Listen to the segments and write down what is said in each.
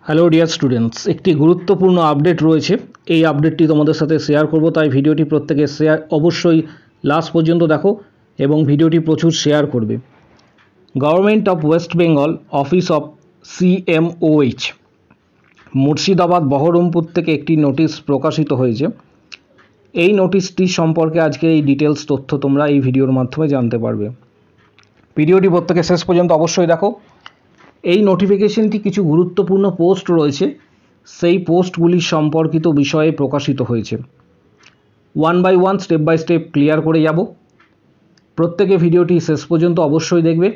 Hello dear students, একটি গুরুত্বপূর্ণ update রয়েছে। এই আপডেটটি তোমাদের সাথে শেয়ার করব, তাই ভিডিওটি প্রত্যেকে শেয়ার অবশ্যই লাস্ট পর্যন্ত দেখো এবং ভিডিওটি প্রচুর শেয়ার করবে। Government of West Bengal office of CMOH Murshidabad Baharampur থেকে একটি নোটিশ প্রকাশিত হয়েছে। এই নোটিশটি সম্পর্কে আজকে এই ডিটেলস তথ্য তোমরা এই ভিডিওর মাধ্যমে জানতে পারবে। ভিডিওটি প্রত্যেকে শেষ পর্যন্ত অবশ্যই দেখো। এই নোটিফিকেশনটি কিছু গুরুত্বপূর্ণ পোস্ট রয়েছে, সেই পোস্টগুলি সম্পর্কিত বিষয়ে প্রকাশিত হয়েছে। One by one step by step clear করে যাব। প্রত্যেকে ভিডিওটি শেষ পর্যন্ত অবশ্যই দেখবে।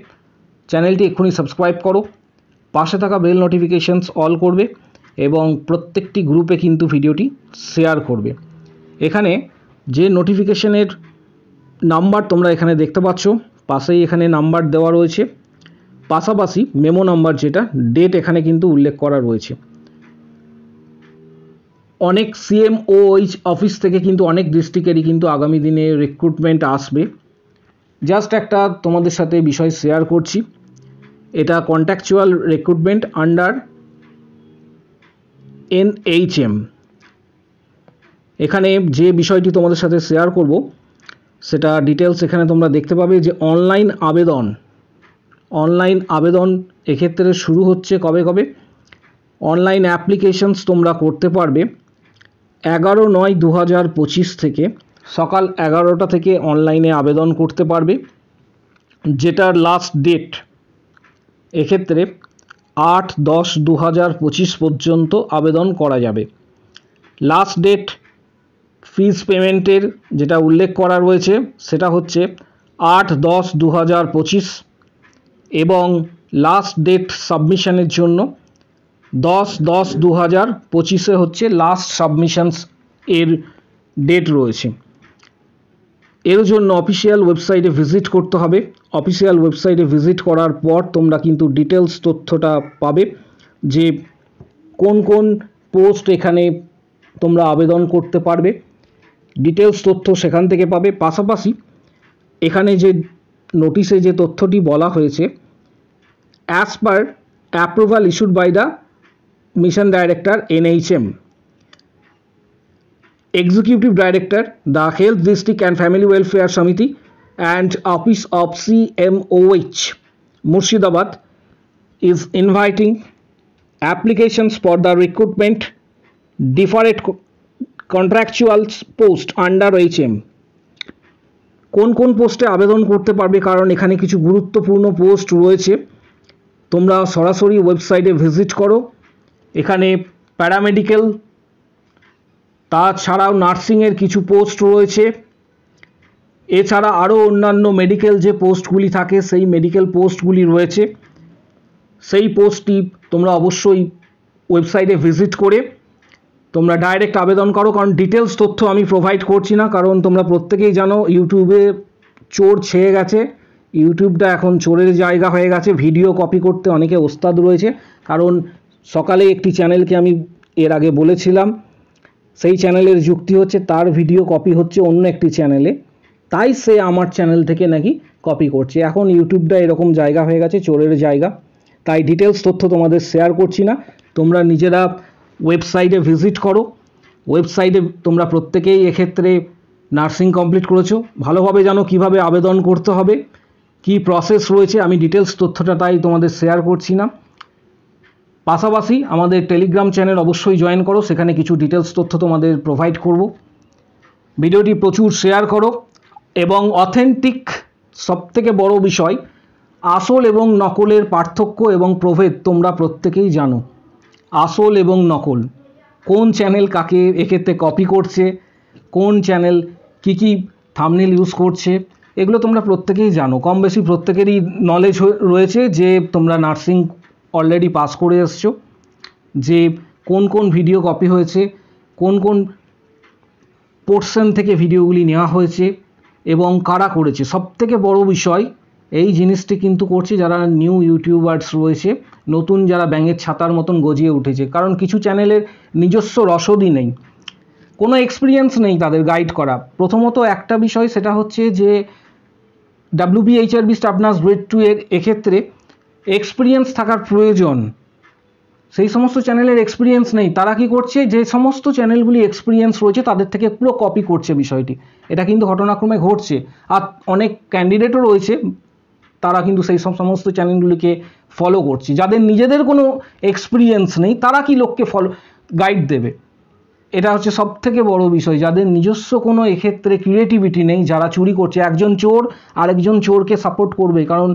চ্যানেলটি এক্ষুনি সাবস্ক্রাইব করো, পাশে থাকা বেল নোটিফিকেশনস অল করবে এবং প্রত্যেকটি গ্রুপে কিন্তু ভিডিওটি শেয়ার করবে। এখানে যে নোটিফিকেশনের নাম্বার তোমরা এখানে দেখতে পাচ্ছ, পাশেই এখানে নাম্বার দেওয়া রয়েছে, পাশাপাশি মেমো নাম্বার যেটা ডেট এখানে কিন্তু উল্লেখ করা রয়েছে। অনেক CMOH অফিস থেকে কিন্তু অনেক ডিস্ট্রিক্টেরই কিন্তু আগামী দিনে রিক্রুটমেন্ট আসবে। জাস্ট একটা তোমাদের সাথে বিষয় শেয়ার করছি। এটা কন্ট্রাকচুয়াল রিক্রুটমেন্ট আন্ডার NHM। এখানে যে বিষয়টি তোমাদের সাথে শেয়ার করব সেটা ডিটেলস এখানে তোমরা দেখতে পাবে যে অনলাইন আবেদন এক্ষেত্রে শুরু হচ্ছে কবে। অনলাইন অ্যাপ্লিকেশনস তোমরা করতে পারবে 11/9/2025 থেকে। সকাল 11টা থেকে অনলাইনে আবেদন করতে পারবে, যেটার লাস্ট ডেট এক্ষেত্রে 8/10/2025 পর্যন্ত আবেদন করা যাবে। লাস্ট ডেট ফিজ পেমেন্টের যেটা উল্লেখ করা রয়েছে সেটা হচ্ছে 8/10/2025 এবং লাস্ট ডেট সাবমিশনের জন্য 10/10/2025 হচ্ছে লাস্ট সাবমিশনস এর ডেট রয়েছে। এর জন্য অফিসিয়াল ওয়েবসাইটে ভিজিট করতে হবে। অফিসিয়াল ওয়েবসাইটে ভিজিট করার পর তোমরা কিন্তু ডিটেলস তথ্যটা পাবে যে কোন কোন পোস্ট এখানে তোমরা আবেদন করতে পারবে, ডিটেলস তথ্য সেখান থেকে পাবে। পাশাপাশি এখানে যে নোটিশে যে তথ্যটি বলা হয়েছে, as per approval issued by the mission director NHM, Executive Director, the Health District and Family Welfare Samiti and Office of CMOH Murshidabad is inviting applications for the recruitment different contractual post under HM। কোন পোস্টে আবেদন করতে পারবে, কারণ এখানে কিছু গুরুত্বপূর্ণ post রয়েছে। তোমরা সরাসরি ওয়েবসাইটে ভিজিট করো। এখানে প্যারামেডিক্যাল, তাছাড়াও নার্সিংয়ের কিছু পোস্ট রয়েছে। এছাড়া আরও অন্যান্য মেডিকেল যে পোস্টগুলি থাকে সেই মেডিকেল পোস্টগুলি রয়েছে। সেই পোস্টটি তোমরা অবশ্যই ওয়েবসাইটে ভিজিট করে তোমরা ডাইরেক্ট আবেদন করো, কারণ ডিটেলস তথ্য আমি প্রোভাইড করছি না। কারণ তোমরা প্রত্যেকেই জানো ইউটিউবে চোর ছেয়ে গেছে, ইউটিউবটা এখন চোরের জায়গা হয়ে গেছে। ভিডিও কপি করতে অনেকে ওস্তাদ রয়েছে। কারণ সকালে একটি চ্যানেলকে আমি এর আগে বলেছিলাম, সেই চ্যানেলের যুক্তি হচ্ছে তার ভিডিও কপি হচ্ছে অন্য একটি চ্যানেলে, তাই সে আমার চ্যানেল থেকে নাকি কপি করছে। এখন ইউটিউবটা এরকম জায়গা হয়ে গেছে, চোরের জায়গা। তাই ডিটেলস তথ্য তোমাদের শেয়ার করছি না, তোমরা নিজেরা ওয়েবসাইটে ভিজিট করো। ওয়েবসাইটে তোমরা প্রত্যেকেই এক্ষেত্রে নার্সিং কমপ্লিট করেছো, ভালোভাবে জানো কিভাবে আবেদন করতে হবে, কি প্রসেস রয়েছে। আমি ডিটেলস তথ্যটা তাই তোমাদের শেয়ার করছি না। পাশাপাশি আমাদের টেলিগ্রাম চ্যানেল অবশ্যই জয়েন করো, সেখানে কিছু ডিটেলস তথ্য তোমাদের প্রোভাইড করব। ভিডিওটি প্রচুর শেয়ার করো এবং অথেন্টিক, সবথেকে বড় বিষয়, আসল এবং নকলের পার্থক্য এবং প্রভেদ তোমরা প্রত্যেকেই জানো। আসল এবং নকল, কোন চ্যানেল কাকে এক্ষেত্রে কপি করছে, কোন চ্যানেল কি থাম্বনেল ইউজ করছে, এগুলো তোমরা প্রত্যেকেই জানো। কম বেশি প্রত্যেকেরই নলেজ রয়েছে যে তোমরা নার্সিং অলরেডি পাস করে এসছো, যে কোন ভিডিও কপি হয়েছে, কোন পোর্শন থেকে ভিডিওগুলি নেওয়া হয়েছে এবং কারা করেছে। সবথেকে বড় বিষয়, এই জিনিসটি কিন্তু করছে যারা নিউ ইউটিউবার্স রয়েছে, নতুন যারা ব্যাঙের ছাতার মতন গজিয়ে উঠেছে। কারণ কিছু চ্যানেলের নিজস্ব রসদই নেই, কোনো এক্সপিরিয়েন্স নেই তাদের গাইড করা। প্রথমত একটা বিষয় সেটা হচ্ছে যে WBHRB স্টাফ নার্স গ্রেড 2 এর এক্ষেত্রে এক্সপিরিয়েন্স থাকার প্রয়োজন। সেই সমস্ত চ্যানেলের এক্সপিরিয়েন্স নেই, তারা কি করছে, যে সমস্ত চ্যানেলগুলি এক্সপিরিয়েন্স রয়েছে তাদের থেকে পুরো কপি করছে বিষয়টি। এটা কিন্তু ঘটনাক্রমে ঘটছে। আর অনেক ক্যান্ডিডেটও রয়েছে, তারা কিন্তু সেই সমস্ত চ্যানেলগুলিকে ফলো করছে। যাদের নিজেদের কোনো এক্সপিরিয়েন্স নেই তারা কি লোককে গাইড দেবে? এটা হচ্ছে সব থেকে বড় বিষয়। যাদের নিজস্ব কোনো এক্ষেত্রে ক্রিয়েটিভিটি নেই, যারা চুরি করছে, একজন চোর আরেকজন চোরকে সাপোর্ট করবে, কারণ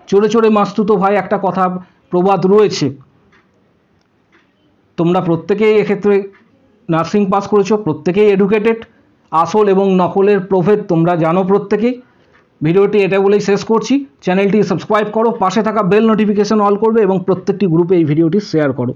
চোরে চোরে মাস্তুতো ভাই একটা কথা প্রবাদ রয়েছে। তোমরা প্রত্যেকেই এক্ষেত্রে নার্সিং পাস করেছো, প্রত্যেকেই এডুকেটেড, আসল এবং নকলের প্রভেদ তোমরা জানো প্রত্যেকেই। ভিডিওটি এটা বলেই শেষ করছি। চ্যানেলটি সাবস্ক্রাইব করো, পাশে থাকা বেল নোটিফিকেশন অল করবে এবং প্রত্যেকটি গ্রুপে এই ভিডিওটি শেয়ার করো।